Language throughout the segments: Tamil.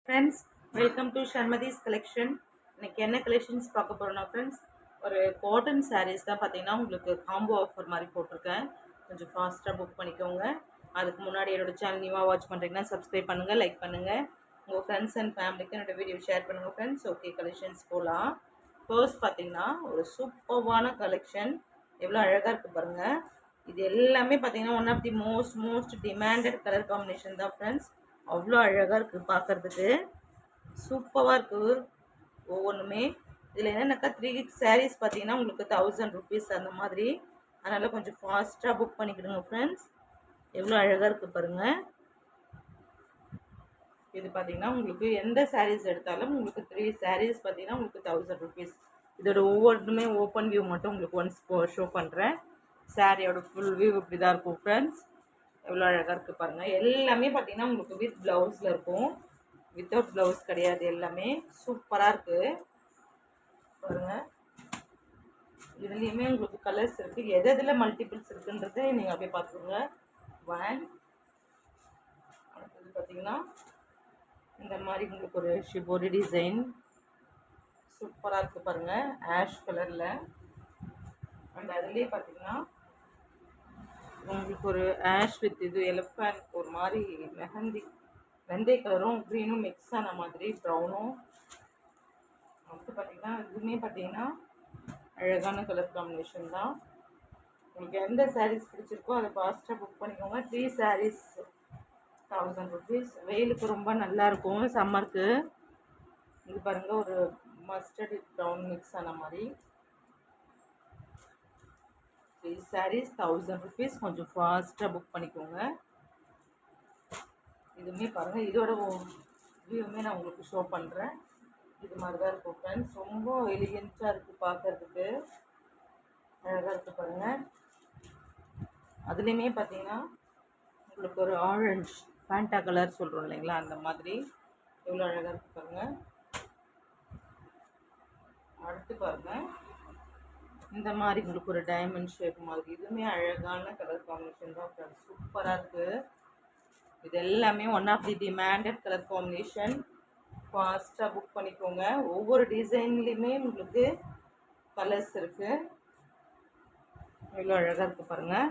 Friends, welcome to Sharmathi's collection. இன்னைக்கு என்ன கலெக்ஷன்ஸ் பார்க்க போகிறோம்னா ஃப்ரெண்ட்ஸ், ஒரு காட்டன் சாரீஸ் தான் பார்த்தீங்கன்னா உங்களுக்கு காம்போ ஆஃபர் மாதிரி போட்டிருக்கேன். கொஞ்சம் ஃபாஸ்ட்டாக புக் பண்ணிக்கோங்க. அதுக்கு முன்னாடி என்னோட சேனல் நியூவாக வாட்ச் பண்ணுறீங்கன்னா சப்ஸ்கிரைப் பண்ணுங்கள், லைக் பண்ணுங்கள், உங்கள் ஃப்ரெண்ட்ஸ் அண்ட் ஃபேமிலிக்கு என்னோட வீடியோ ஷேர் பண்ணுங்கள் ஃப்ரெண்ட்ஸ். ஓகே, கலெக்ஷன்ஸ் போகலாம். ஃபர்ஸ்ட் பார்த்தீங்கன்னா ஒரு சூப்பர்வான கலெக்ஷன், எவ்வளோ அழகாக இருக்குது பாருங்கள். இது எல்லாமே பார்த்தீங்கன்னா one of the most demanded colour combination தான் ஃப்ரெண்ட்ஸ். அவ்வளோ அழகாக இருக்குது பார்க்குறதுக்கு, சூப்பராக இருக்குது ஒவ்வொன்றுமே. இதில் என்னென்னாக்கா 3 sarees பார்த்தீங்கன்னா உங்களுக்கு 1000 rupees அந்த மாதிரி. அதனால் கொஞ்சம் ஃபாஸ்ட்டாக புக் பண்ணிக்கிடுங்க ஃப்ரெண்ட்ஸ். எவ்வளோ அழகாக இருக்குது பாருங்கள். இது பார்த்தீங்கன்னா உங்களுக்கு எந்த sarees எடுத்தாலும் உங்களுக்கு 3 sarees பார்த்தீங்கன்னா உங்களுக்கு 1000 rupees. இதோட ஒவ்வொன்றுமே ஓப்பன் வியூ மட்டும் உங்களுக்கு ஒன்ஸ் ஷோ பண்ணுறேன். சாரியோட ஃபுல் வியூ இப்படி தான் இருக்கும் ஃப்ரெண்ட்ஸ். எவ்வளோ அழகாக இருக்குது பாருங்கள். எல்லாமே பார்த்தீங்கன்னா உங்களுக்கு வித் ப்ளவுஸில் இருக்கும், வித்தவுட் ப்ளவுஸ் கிடையாது. எல்லாமே சூப்பராக இருக்குது பாருங்கள். இதுலேயுமே உங்களுக்கு கலர்ஸ் இருக்குது, எதில் மல்டிபிள்ஸ் இருக்குன்றதை நீங்கள் அப்படியே பார்த்துக்கோங்க. அடுத்தது பார்த்தீங்கன்னா இந்த மாதிரி உங்களுக்கு ஒரு ஷிபோரி டிசைன் சூப்பராக இருக்குது பாருங்கள், ஆஷ் கலரில். அண்ட் அதுலேயே பார்த்தீங்கன்னா உங்களுக்கு ஒரு ஆஷ் வித் இது எலிஃபண்ட், ஒரு மாதிரி மெஹந்தி வெந்தய கலரும் க்ரீனும் மிக்ஸ் ஆன மாதிரி ப்ரௌனும். அடுத்து பார்த்தீங்கன்னா இதுவுமே பார்த்தீங்கன்னா அழகான கலர் காம்பினேஷன் தான். உங்களுக்கு எந்த சாரீஸ் பிடிச்சிருக்கோ அதை ஃபாஸ்ட்டாக புக் பண்ணிக்கோங்க. 3 sarees 1000 rupees. வெயிலுக்கு ரொம்ப நல்லாயிருக்கும் சம்மருக்கு. இது பாருங்கள், ஒரு மஸ்டர்ட் ப்ரௌன் மிக்ஸ் ஆன மாதிரி 3 sarees 1000 rupees. கொஞ்சம் ஃபாஸ்ட்டாக புக் பண்ணிக்கோங்க. இதுவுமே பாருங்கள், இதோட வியூவுமே நான் உங்களுக்கு ஷோ பண்ணுறேன். இது மாதிரி தான் இருக்கும் ஃப்ரெண்ட்ஸ். ரொம்ப எலிகென்ட்டாக இருக்குது பார்க்குறதுக்கு, அழகாக இருக்குது பாருங்கள். அதுலேயுமே பார்த்தீங்கன்னா உங்களுக்கு ஒரு ஆரஞ்சு பேண்டா கலர் சொல்கிறோம் இல்லைங்களா, அந்த மாதிரி எவ்வளோ அழகாக இருக்குது பாருங்கள். அடுத்து பாருங்கள், இந்த மாதிரி உங்களுக்கு ஒரு டைமண்ட் ஷேப் மாதிரி, இதுவுமே அழகான கலர் காம்பினேஷன் தான் ஃப்ரெண்ட்ஸ். சூப்பராக இருக்குது. இது எல்லாமே one of the demanded colour combination. ஃபாஸ்ட்டாக புக் பண்ணிக்கோங்க. ஒவ்வொரு டிசைன்லேயுமே உங்களுக்கு கலர்ஸ் இருக்குது. எவ்வளோ அழகாக இருக்குது பாருங்கள்.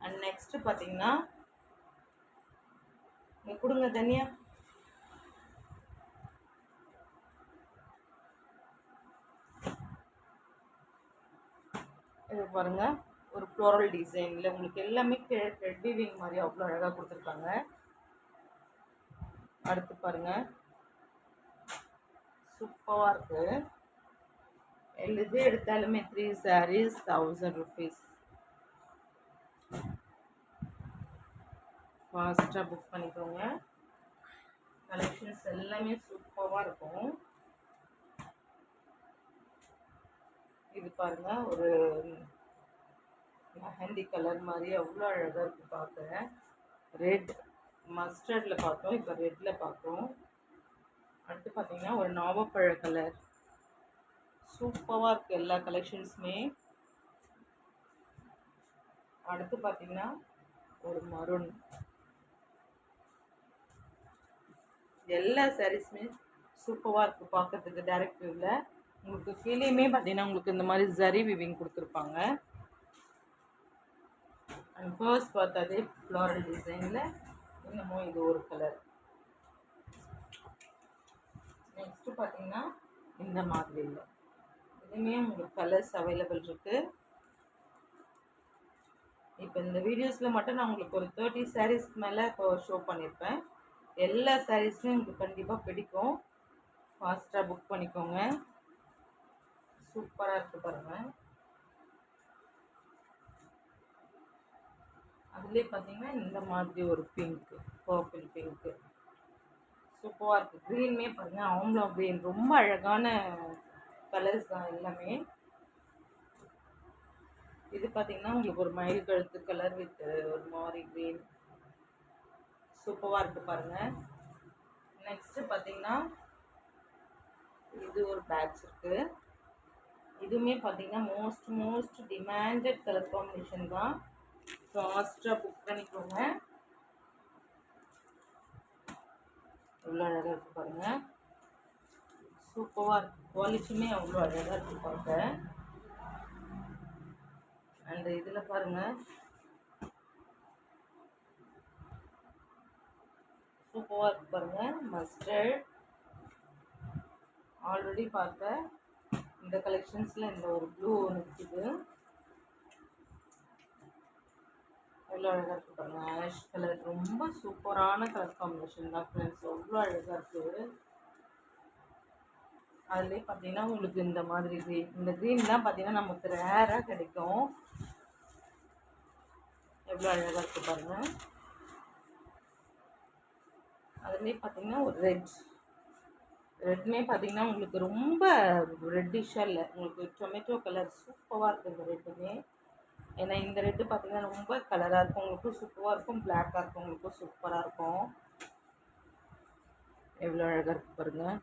அண்ட் நெக்ஸ்ட்டு பார்த்தீங்கன்னா நீங்கள் கொடுங்க தனியா. இது பாருங்கள், ஒரு ஃப்ளோரல் டிசைனில் உங்களுக்கு எல்லாமே த்ரெட் வீவிங் மாதிரி அவ்வளோ அழகாக கொடுத்துருக்காங்க. அடுத்து பாருங்கள், சூப்பராக இருக்குது. எது எடுத்தாலுமே 3 sarees 1000 rupees. ஃபாஸ்ட்டாக புக் பண்ணிக்கோங்க. கலெக்ஷன்ஸ் எல்லாமே சூப்பராக இருக்கும். இது பாருங்கள், ஒரு மெஹந்தி கலர் மாதிரி அவ்வளோ அழகாக இருக்குது பார்க்க. ரெட் மஸ்டர்டில் பார்த்தோம், இப்போ ரெட்டில் பார்த்தோம். அடுத்து பார்த்தீங்கன்னா ஒரு நாவப்பழ கலர் சூப்பராக இருக்குது எல்லா கலெக்ஷன்ஸுமே. அடுத்து பார்த்தீங்கன்னா ஒரு மரூன். எல்லா சாரீஸுமே சூப்பராக இருக்குது பார்க்கறதுக்கு. டைரக்ட் வியூவில் உங்களுக்கு கீழேயுமே பார்த்தீங்கன்னா உங்களுக்கு இந்த மாதிரி ஜரி விவிங் கொடுத்துருப்பாங்க. அண்ட் ஃபர்ஸ்ட் பார்த்தாதே ஃப்ளோரல் டிசைனில் இன்னமும் இது ஒரு கலர். நெக்ஸ்ட்டு பார்த்தீங்கன்னா இந்த மாதிரி இல்லை, இதுவுமே உங்களுக்கு கலர்ஸ் அவைலபிள் இருக்குது. இப்போ இந்த வீடியோஸில் மட்டும் நான் உங்களுக்கு ஒரு 30 sarees மேலே இப்போ ஷோ பண்ணியிருப்பேன். எல்லா சாரீஸுமே உங்களுக்கு கண்டிப்பாக பிடிக்கும். ஃபாஸ்ட்டாக புக் பண்ணிக்கோங்க. சூப்பராக இருக்குது பாருங்கள். அதுலேயே பார்த்தீங்கன்னா இந்த மாதிரி ஒரு பிங்க்கு, பர்பிள் பிங்க்கு சூப்பராக இருக்குது. க்ரீனுமே பாருங்கள், அவங்களும் க்ரீன் ரொம்ப அழகான கலர்ஸ் தான் எல்லாமே. இது பார்த்தீங்கன்னா உங்களுக்கு ஒரு மயில் கழுத்து கலர் வித் ஒரு மாதிரி க்ரீன் சூப்பராக இருக்குது பாருங்கள். நெக்ஸ்ட்டு பார்த்தீங்கன்னா இது ஒரு பேட்ச் இருக்குது. இதுவுமே பார்த்தீங்கன்னா மோஸ்ட் டிமாண்டட் கலர் காம்பினேஷன் தான். ஃபாஸ்ட்டாக புக் பண்ணிக்கோங்க. எவ்வளோ அழகாக இருக்குது பாருங்கள். சூப்பராக இருக்குது. குவாலிட்டியுமே அவ்வளோ அழகாக இருக்குது பார்க்க. அண்ட் இதில் பாருங்கள், சூப்பராக இருக்குது பாருங்கள். மஸ்டர்ட் ஆல்ரெடி பார்த்த இந்த கலெக்ஷன்ஸில் இந்த ஒரு ப்ளூ ஒன்று இருக்குது. எவ்வளோ அழகாக இருக்குது பாருங்கள். ஆஷ் கலர் ரொம்ப சூப்பரான கலர் காம்பினேஷன் தான் ஃப்ரெண்ட்ஸ். எவ்வளோ அழகாக இருக்குது. அதுலேயே பார்த்தீங்கன்னா உங்களுக்கு இந்த மாதிரி க்ரீன், இந்த க்ரீன்லாம் பார்த்தீங்கன்னா நமக்கு ரேராக கிடைக்கும். எவ்வளோ அழகாக இருக்குது பாருங்கள். அதுலேயே பார்த்தீங்கன்னா ஒரு ரெட்மே பார்த்தீங்கன்னா உங்களுக்கு ரொம்ப ரெட்டிஷாக இல்லை, உங்களுக்கு டொமேட்டோ கலர் சூப்பராக இருக்குது இந்த ரெட்டுமே. ஏன்னா இந்த ரெட்டு பார்த்தீங்கன்னா ரொம்ப கலராக இருக்கும், உங்களுக்கும் சூப்பராக இருக்கும். பிளாக்காக இருக்கும், உங்களுக்கும் சூப்பராக இருக்கும். எவ்வளோ அழகாக இருக்குது பாருங்கள்.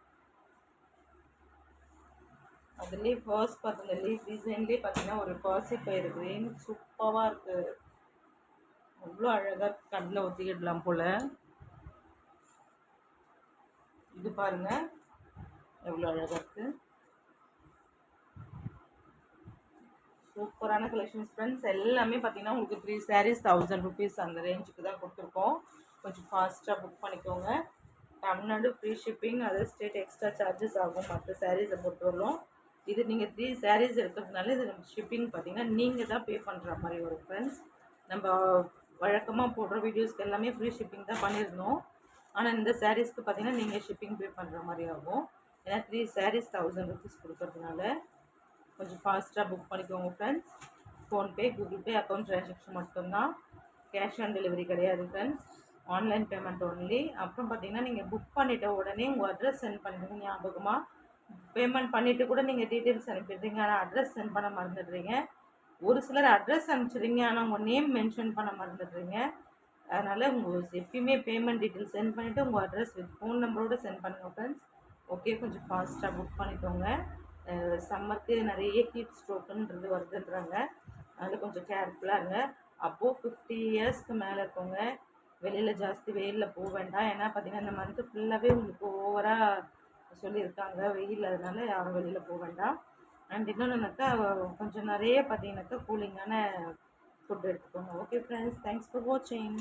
அதுலேயே ஃபர்ஸ்ட் பார்த்தீங்கன்னா லீஃப் டிசைன்லேயே பார்த்தீங்கன்னா ஒரு பாசிப்பயிறு க்ரீன் சூப்பராக இருக்குது. அவ்வளோ அழகாக இருக்குது, கண்ணில் ஒத்திக்கிடலாம் போல். இது பாருங்கள் எவ்வளோ அழகாக இருக்குது. சூப்பரான கலெக்ஷன்ஸ் ஃப்ரெண்ட்ஸ். எல்லாமே பார்த்தீங்கன்னா உங்களுக்கு 3 sarees 1000 rupees அந்த ரேஞ்சுக்கு தான் கொடுத்துருக்கோம். கொஞ்சம் ஃபாஸ்ட்டாக புக் பண்ணிக்கோங்க. Tamil Nadu free shipping, other state extra charges ஆகும் மற்ற சாரீஸை பொறுத்தவரைக்கும். இது நீங்கள் 3 sarees எடுக்கிறதுனால இது ஷிப்பிங் பார்த்தீங்கன்னா நீங்கள் தான் பே பண்ணுற மாதிரி வரும் ஃப்ரெண்ட்ஸ். நம்ம வழக்கமாக போடுற வீடியோஸ்க்கு எல்லாமே ஃப்ரீ ஷிப்பிங் தான் பண்ணியிருந்தோம். ஆனால் இந்த சாரீஸ்க்கு பார்த்தீங்கன்னா நீங்கள் ஷிப்பிங் பே பண்ணுற மாதிரி ஆகும். ஏன்னா 3 sarees 1000 rupees கொடுக்கறதுனால கொஞ்சம் ஃபாஸ்ட்டாக புக் பண்ணிக்கோங்க friends. PhonePe, Google Pay account transaction மட்டும்தான், கேஷ் ஆன் டெலிவரி கிடையாது ஃப்ரெண்ட்ஸ். Online payment only. அப்புறம் பார்த்தீங்கன்னா நீங்கள் புக் பண்ணிவிட்ட உடனே உங்கள் அட்ரஸ் சென்ட் பண்ணிடுங்க ஞாபகமாக. பேமெண்ட் பண்ணிவிட்டு கூட நீங்கள் டீட்டெயில்ஸ் அனுப்பிடுறீங்க, ஆனால் அட்ரஸ் சென்ட் பண்ண மறந்துடுறீங்க. ஒரு சிலர் அட்ரஸ் அனுப்பிச்சிடுறீங்க, ஆனால் உங்கள் நேம் மென்ஷன் பண்ண மறந்துடுறீங்க. அதனால் உங்கள் எப்பயுமே பேமெண்ட் டீட்டெயில்ஸ் சென்ட் பண்ணிவிட்டு உங்கள் அட்ரஸ் வித் ஃபோன் நம்பரோடு சென்ட் பண்ணுங்கள் ஃப்ரெண்ட்ஸ். ஓகே, கொஞ்சம் ஃபாஸ்ட்டாக புக் பண்ணிக்கோங்க. சம்மருக்கு நிறைய ஹீட் ஸ்ட்ரோக்குன்றது வருதுன்றாங்க, அதில் கொஞ்சம் கேர்ஃபுல்லாக இருங்க. அப்போது 50 இயர்ஸ்க்கு மேலே இருக்கவங்க வெளியில் ஜாஸ்தி வெயிலில் போக வேண்டாம். ஏன்னா பார்த்தீங்கன்னா இந்த மந்த்து ஃபுல்லாகவே உங்களுக்கு ஓவராக சொல்லியிருக்காங்க வெயில், அதனால யாரும் வெளியில் போக வேண்டாம். அண்ட் இன்னொன்றுனாக்கா கொஞ்சம் நிறைய பார்த்தீங்கன்னாக்கா கூலிங்கான ஃபுட் எடுத்துக்கோங்க. ஓகே ஃப்ரெண்ட்ஸ், தேங்க்ஸ் ஃபார் வாட்சிங்.